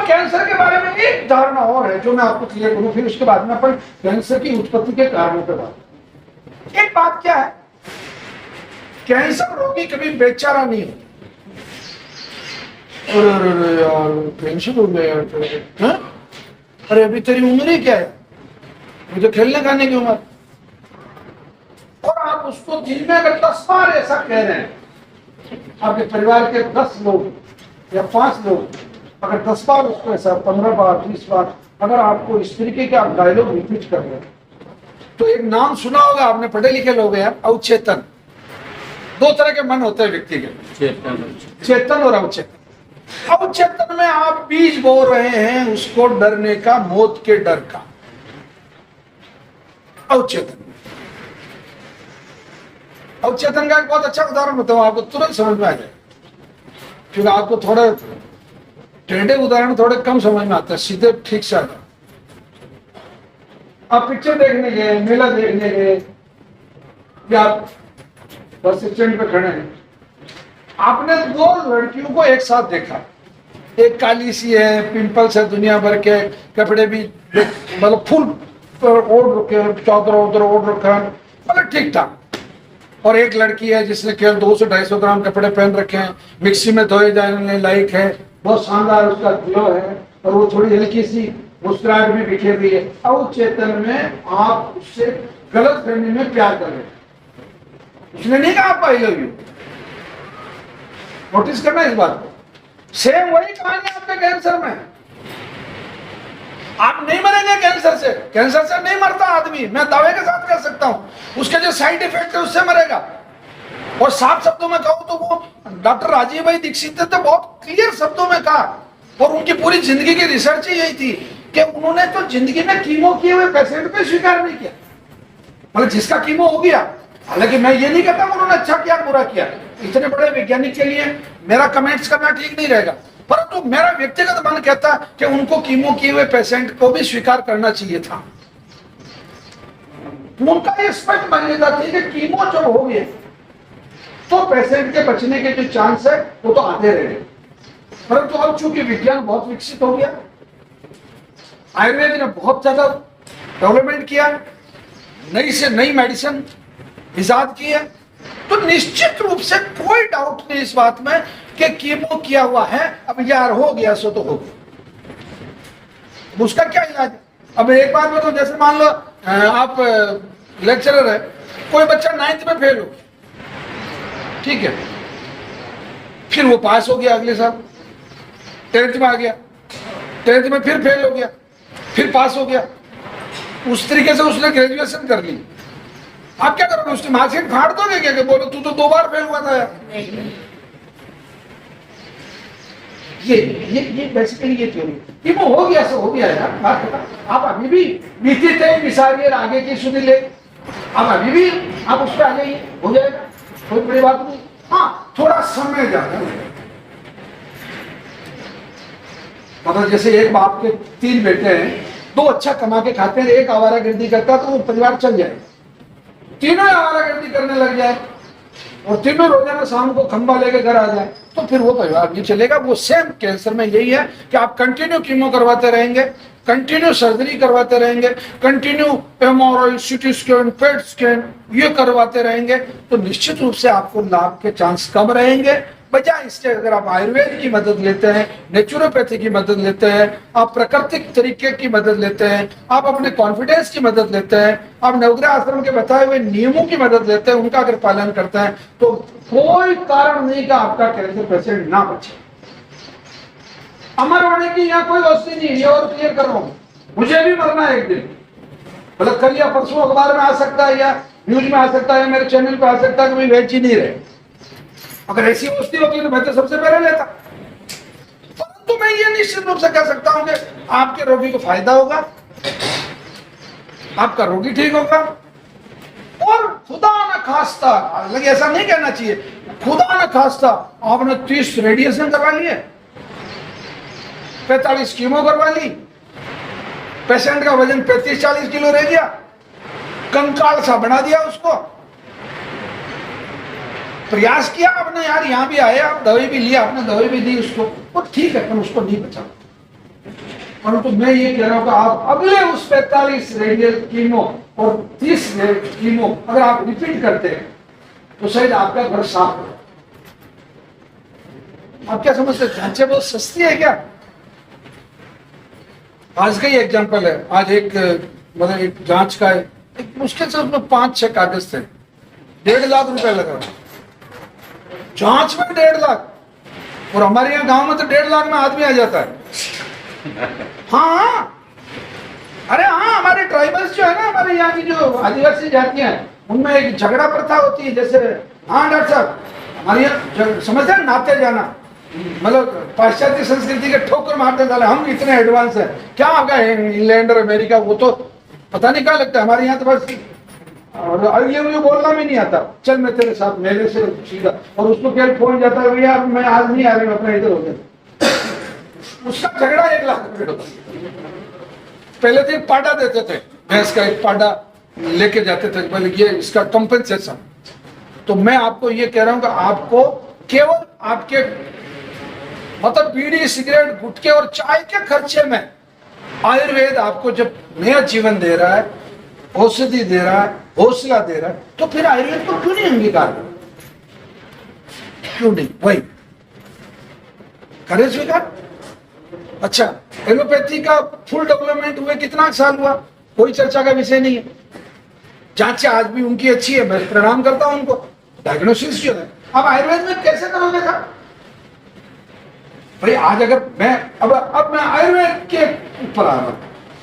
अब कैंसर के बारे में एक धारणा और है जो मैं आपको क्लियर करूं, फिर उसके बाद में अपन कैंसर की उत्पत्ति के कारणों पर बात। एक बात क्या है, कैंसर रोगी कभी बेचारा नहीं होता। अरे यार कैंसर हो गया यार, अरे अभी तेरी उम्र ही क्या है, मुझे खेलने खाने की उम्र। और आप उसको दिन में अगर 10 बार ऐसा कह रहे हैं, आपके परिवार के 10 लोग या 5 लोग अगर 10 बार उसको ऐसा 15 बार 20 बार अगर आपको इस तरीके के आप डायलॉग रिपीट कर रहे हैं, तो एक नाम सुना होगा आपने, पढ़े लिखे लोग हैं, अवचेतन। 2 तरह के मन होते हैं व्यक्ति के, चेतन और अवचेतन। अवचेतन में आप बीज बो रहे हैं उसको डरने का, मौत के डर का। अवचेतन अवचेतन का एक बहुत अच्छा उदाहरण बताऊं आपको, तुरंत समझ में आ जाए, क्योंकि आपको थोड़े टेढ़े उदाहरण थोड़े कम समझ में आते हैं, सीधे ठीक से आ जाए। आप पिक्चर देखने गए, मेला देखने गए, या बस स्टैंड पे खड़े हैं, आपने 2 लड़कियों को एक साथ देखा, एक काली सी है, पिंपल्स है दुनिया भर के, कपड़े भी मतलब फुल ओढ़ रखे, चादर उधर ओढ़ रखा है, मतलब ठीक ठाक। और एक लड़की है जिसने केवल 200-250 ग्राम कपड़े पहन रखे हैं, मिक्सी में धोए जाने लायक है, बहुत शानदार उसका ग्लो है, और वो थोड़ी हल्की सी मुस्कुराहट भी बिखेर रही है। अवचेतन में आप उससे गलत फहमी में प्यार कर रहे हैं। उसने नहीं कहा आपको आई लव यू। नोटिस करना इस बात को। सेम वही कहानी आपके कैंसर में। आप नहीं मरेंगे कैंसर से, कैंसर से नहीं मरता आदमी, मैं दावे के साथ कह सकता हूं। उसके जो साइड इफेक्ट है उससे मरेगा। और साफ शब्दों में कहूं तो वो डॉक्टर राजीव भाई दीक्षित ने तो बहुत क्लियर शब्दों में कहा, और उनकी पूरी जिंदगी की रिसर्च ही यही थी कि उन्होंने तो जिंदगी में कीमो किए हुए पेशेंट पे स्वीकार नहीं किया, मतलब जिसका कीमो हो गया। हालांकि मैं ये नहीं कहता उन्होंने अच्छा किया बुरा किया, इतने बड़े वैज्ञानिक के लिए मेरा कमेंट्स करना ठीक नहीं रहेगा, परंतु मेरा व्यक्तिगत मन कहता कि उनको कीमो किए हुए पेशेंट को भी स्वीकार करना चाहिए था। उनका ये स्पष्ट मान्यता थी कि कीमो जब हो गया तो पेशेंट के बचने के जो चांस है वो तो आते रहे। परंतु अब चूंकि विज्ञान बहुत विकसित हो गया, आयुर्वेद ने बहुत ज्यादा डेवलपमेंट किया, नई से नई मेडिसिन इजाद की है, तो निश्चित रूप से कोई डाउट नहीं इस बात में कि कीमो किया हुआ है, अब यार हो गया सो तो हो गया। उसका क्या इलाज है? अब एक बात बताओ, जैसे मान लो आप लेक्चरर है, कोई बच्चा 9th में फेल हो, ठीक है, फिर वो पास हो गया अगले साल, 10th में आ गया, 10th में फिर फेल हो गया, फिर पास हो गया, उस तरीके से उसने ग्रेजुएशन कर ली। आप क्या करोगे? उसकी मार्कशीट फाड़ दोगे क्या कि बोलो तू तो 2 बार फेल हुआ था यार? ये बेसिकली ये थ्योरी कि वो हो गया सो हो गया यार, बात खत्म। आप अभी भी बीती थे विसारिए, आगे की सुनी ले, आप अभी भी आप उस पर आ जाइए, हो जाएगा, कोई बड़ी बात नहीं। हाँ, थोड़ा समय ज्यादा है। मतलब जैसे एक बाप के 3 बेटे हैं, 2 अच्छा कमा के खाते हैं, एक आवारागर्दी करता तो वो परिवार चल जाए। तीनों आवारागर्दी करने लग जाए और तीनों रोजाना शाम को खंबा लेके घर आ जाए, तो फिर वो परिवार नहीं चलेगा। वो सेम कैंसर में यही है कि आप कंटिन्यू कीमो करवाते रहेंगे, कंटिन्यू सर्जरी करवाते रहेंगे, continue MRI, CT scan, PET scan ये करवाते रहेंगे, तो निश्चित रूप से आपको लाभ के चांस कम रहेंगे। बजाय इसके अगर आप आयुर्वेद की मदद लेते हैं, नेचुरोपैथी की मदद लेते हैं, आप प्राकृतिक तरीके की मदद लेते हैं, आप अपने कॉन्फिडेंस की मदद लेते हैं, आप नवग्रह आश्रम के बताए हुए नियमों की मदद लेते हैं, उनका अगर पालन करते हैं, तो कोई कारण नहीं कि आपका कैंसर पेशेंट ना बचे। अमर होने की यहाँ कोई वस्तु नहीं, ये और क्लियर कर रहा हूं। मुझे भी मरना है एक दिन, मतलब कल या परसों अखबार में आ सकता है या न्यूज में आ सकता है, मेरे चैनल पे आ सकता है कि भाई वेज ही नहीं रहे। अगर ऐसी वस्तु होती तो मैं तो सबसे पहले लेता। परंतु मैं ये निश्चित रूप से कह सकता हूं कि आपके रोगी को फायदा होगा, आपका रोगी ठीक होगा, और खुदा न खास्ता, लगे ऐसा नहीं कहना चाहिए, खुदा न खास्ता आपने 30 रेडिएशन करवा लिए, 45 कीमो करवा ली, पेशेंट का वजन 35-40 किलो रह गया, कंकाल सा बना दिया उसको। प्रयास किया आपने यार, यहां भी आए आप, दवाई भी लिया आपने, दवाई भी दी उसको, वो ठीक है, पर उसको नहीं बचा। परंतु मैं ये कह रहा हूं कि आप अगले उस 45 रेडियल कीमो और 30 कीमो अगर आप रिपीट करते हैं तो शायद आपका घर साफ हो। आप क्या समझते हैं, जांचें बहुत सस्ती है क्या? आज का ही एग्जाम्पल है, आज एक मतलब एक जांच का है, एक मुश्किल से उसमें 5-6 कागज थे, 1.5 लाख रुपए लगा जांच में, 1.5 लाख। और हमारे यहाँ गांव में तो 1.5 लाख में आदमी आ जाता है। हाँ, अरे हाँ, हमारे ट्राइबल्स जो है ना, हमारे यहाँ की जो आदिवासी जातियां हैं, उनमें एक झगड़ा प्रथा होती है। जैसे हाँ डॉक्टर साहब, हमारे यहाँ समझते हैं नाते जाना, मतलब पाश्चात्य संस्कृति के ठोकर मारते डाले, हम इतने एडवांस हैं क्या? आपका इंग्लैंड और अमेरिका वो तो पता नहीं क्या लगता है, हमारे यहाँ तो बस और ये मुझे बोलना भी नहीं आता, चल मैं तेरे साथ, मेरे से सीधा, और उसको क्या फोन जाता है, यार मैं आज नहीं आ रही हूँ, अपना इधर हो गया। उसका झगड़ा 1 लाख रुपए होता। पहले तो एक पाडा देते थे, भैंस का एक पाडा लेके जाते थे, बोले ये इसका कंपनसेशन। तो मैं आपको ये कह रहा हूं कि आपको केवल आपके मतलब बीड़ी, सिगरेट, गुटखे और चाय के खर्चे में आयुर्वेद आपको जब नया जीवन दे रहा है, औषधि दे रहा है, हौसला दे रहा है, तो फिर आयुर्वेद को क्यों नहीं अंगीकार करो? क्यों नहीं? वही करे स्वीकार। अच्छा, एलोपैथी का फुल डेवलपमेंट हुए कितना साल हुआ, कोई चर्चा का विषय नहीं है। जांचें आज भी उनकी अच्छी है, मैं प्रणाम करता हूं उनको, डायग्नोसिस जो है। अब आयुर्वेद में कैसे करोगे साहब? भाई आज अगर मैं अब मैं आयुर्वेद के ऊपर आ रहा हूं,